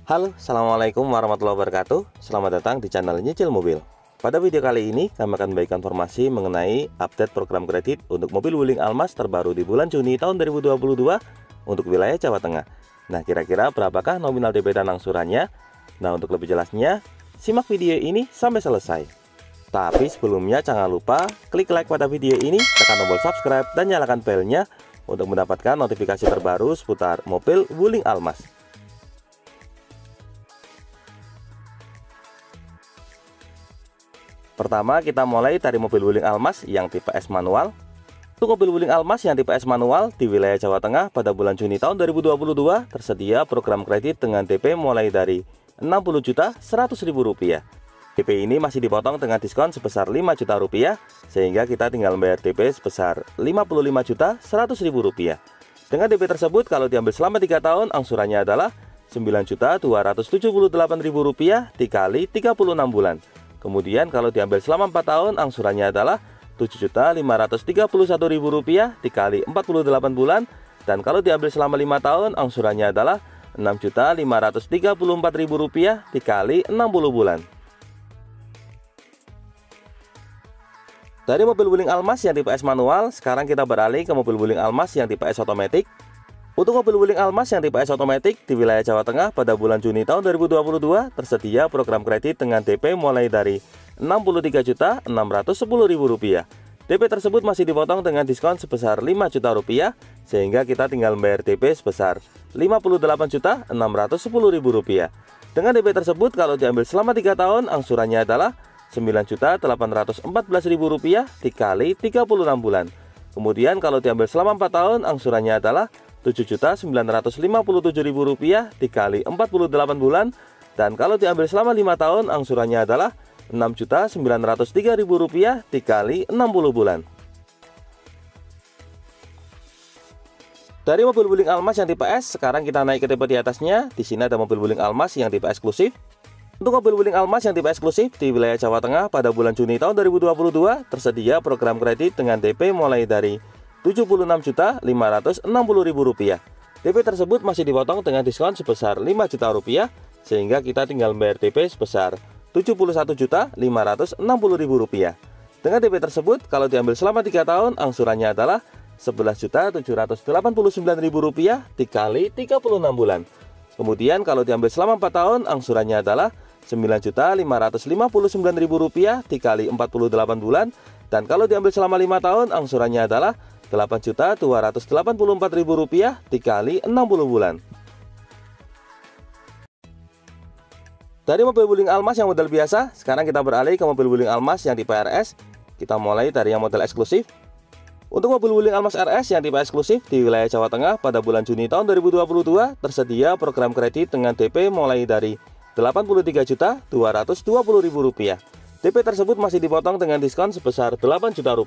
Halo, Assalamualaikum warahmatullahi wabarakatuh. Selamat datang di channel Nyicil Mobil. Pada video kali ini, kami akan memberikan informasi mengenai update program kredit untuk mobil Wuling Almas terbaru di bulan Juni tahun 2022 untuk wilayah Jawa Tengah. Nah, kira-kira berapakah nominal DP dan angsurannya? Nah, untuk lebih jelasnya, simak video ini sampai selesai. Tapi sebelumnya jangan lupa klik like pada video ini, tekan tombol subscribe dan nyalakan belnya untuk mendapatkan notifikasi terbaru seputar mobil Wuling Almas. Pertama, kita mulai dari mobil Wuling Almas yang tipe S manual. Untuk mobil Wuling Almas yang tipe S manual di wilayah Jawa Tengah pada bulan Juni tahun 2022 tersedia program kredit dengan DP mulai dari Rp60.100.000. DP ini masih dipotong dengan diskon sebesar Rp5 juta, sehingga kita tinggal membayar DP sebesar Rp55.100.000. Dengan DP tersebut, kalau diambil selama 3 tahun, angsurannya adalah Rp9.278.000 dikali 36 bulan. Kemudian kalau diambil selama 4 tahun, angsurannya adalah Rp7.531.000 dikali 48 bulan. Dan kalau diambil selama 5 tahun, angsurannya adalah Rp6.534.000 dikali 60 bulan. Dari mobil Wuling Almas yang tipe S manual, sekarang kita beralih ke mobil Wuling Almas yang tipe S otomatis. Untuk mobil Wuling Almas yang tipe S otomatis di wilayah Jawa Tengah pada bulan Juni tahun 2022 tersedia program kredit dengan DP mulai dari Rp63.610.000. DP tersebut masih dipotong dengan diskon sebesar Rp5 juta, sehingga kita tinggal membayar DP sebesar Rp58.610.000. Dengan DP tersebut, kalau diambil selama 3 tahun, angsurannya adalah Rp9.814.000 dikali 36 bulan. Kemudian kalau diambil selama 4 tahun, angsurannya adalah Rp7.957.000 dikali 48 bulan. Dan kalau diambil selama 5 tahun, angsurannya adalah Rp6.903.000 dikali 60 bulan. Dari mobil Wuling Almas yang tipe S, sekarang kita naik ke tipe di atasnya. Di sini ada mobil Wuling Almas yang tipe eksklusif. Untuk mobil Wuling Almas yang tipe eksklusif di wilayah Jawa Tengah pada bulan Juni tahun 2022 tersedia program kredit dengan DP mulai dari Rp76.560.000. DP tersebut masih dipotong dengan diskon sebesar Rp5 juta, sehingga kita tinggal membayar DP sebesar Rp71.560.000. Dengan DP tersebut, kalau diambil selama 3 tahun, angsurannya adalah Rp11.789.000 dikali 36 bulan. Kemudian kalau diambil selama 4 tahun, angsurannya adalah Rp9.559.000 dikali 48 bulan. Dan kalau diambil selama 5 tahun, angsurannya adalah Rp8.284.000 dikali 60 bulan. Dari mobil Wuling Almas yang model biasa, sekarang kita beralih ke mobil Wuling Almas yang tipe RS. Kita mulai dari yang model eksklusif. Untuk mobil Wuling Almas RS yang tipe eksklusif di wilayah Jawa Tengah pada bulan Juni tahun 2022 tersedia program kredit dengan DP mulai dari Rp83.220.000. DP tersebut masih dipotong dengan diskon sebesar Rp8 juta,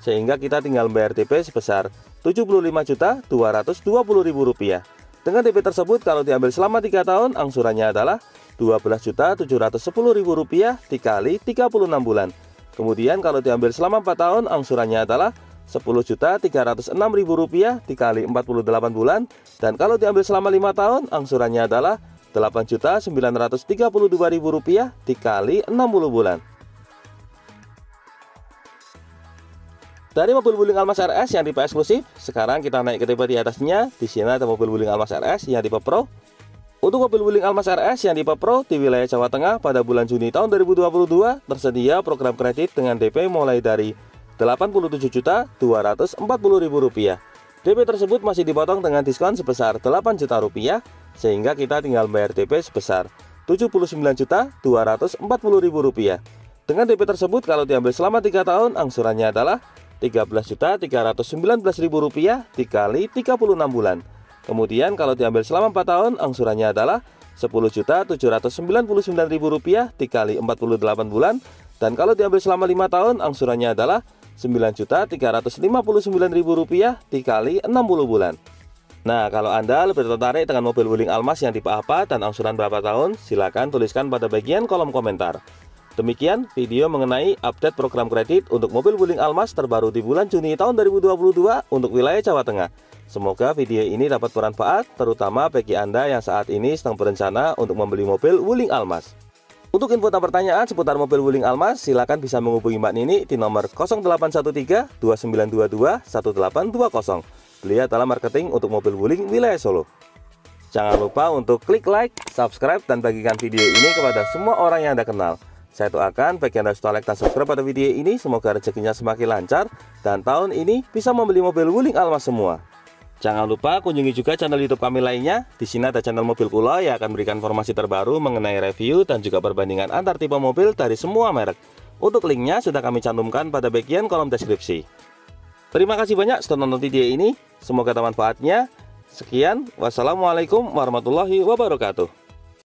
sehingga kita tinggal membayar DP sebesar Rp75.220.000. Dengan DP tersebut, kalau diambil selama 3 tahun, angsurannya adalah Rp12.710.000 dikali 36 bulan. Kemudian kalau diambil selama 4 tahun, angsurannya adalah Rp10.306.000 dikali 48 bulan. Dan kalau diambil selama 5 tahun, angsurannya adalah Rp8.932.000 dikali 60 bulan. Dari mobil Wuling Almas RS yang tipe eksklusif, sekarang kita naik ke tipe di atasnya. Di sini ada mobil Wuling Almas RS yang tipe Pro. Untuk mobil Wuling Almas RS yang tipe Pro di wilayah Jawa Tengah pada bulan Juni tahun 2022 tersedia program kredit dengan DP mulai dari Rp87.240.000. DP tersebut masih dipotong dengan diskon sebesar Rp8 juta, sehingga kita tinggal membayar DP sebesar Rp79.240.000. Dengan DP tersebut, kalau diambil selama 3 tahun, angsurannya adalah Rp13.319.000 dikali 36 bulan. Kemudian kalau diambil selama 4 tahun, angsurannya adalah Rp10.799.000 dikali 48 bulan. Dan kalau diambil selama 5 tahun, angsurannya adalah Rp9.359.000 dikali 60 bulan. Nah, kalau Anda lebih tertarik dengan mobil Wuling Almas yang tipe apa dan angsuran berapa tahun, silakan tuliskan pada bagian kolom komentar. Demikian video mengenai update program kredit untuk mobil Wuling Almas terbaru di bulan Juni tahun 2022 untuk wilayah Jawa Tengah. Semoga video ini dapat bermanfaat, terutama bagi Anda yang saat ini sedang berencana untuk membeli mobil Wuling Almas. Untuk info dan pertanyaan seputar mobil Wuling Almas, silakan bisa menghubungi Mbak Nini di nomor 0813 2922 1820. Beliau adalah marketing untuk mobil Wuling wilayah Solo. Jangan lupa untuk klik like, subscribe, dan bagikan video ini kepada semua orang yang Anda kenal. Saya doakan bagi Anda sudah like dan subscribe pada video ini, semoga rezekinya semakin lancar dan tahun ini bisa membeli mobil Wuling Almas semua. Jangan lupa kunjungi juga channel YouTube kami lainnya. Di sini ada channel Mobil Kula yang akan memberikan informasi terbaru mengenai review dan juga perbandingan antar tipe mobil dari semua merek. Untuk linknya sudah kami cantumkan pada bagian kolom deskripsi. Terima kasih banyak sudah nonton video ini. Semoga ada manfaatnya. Sekian, wassalamualaikum warahmatullahi wabarakatuh.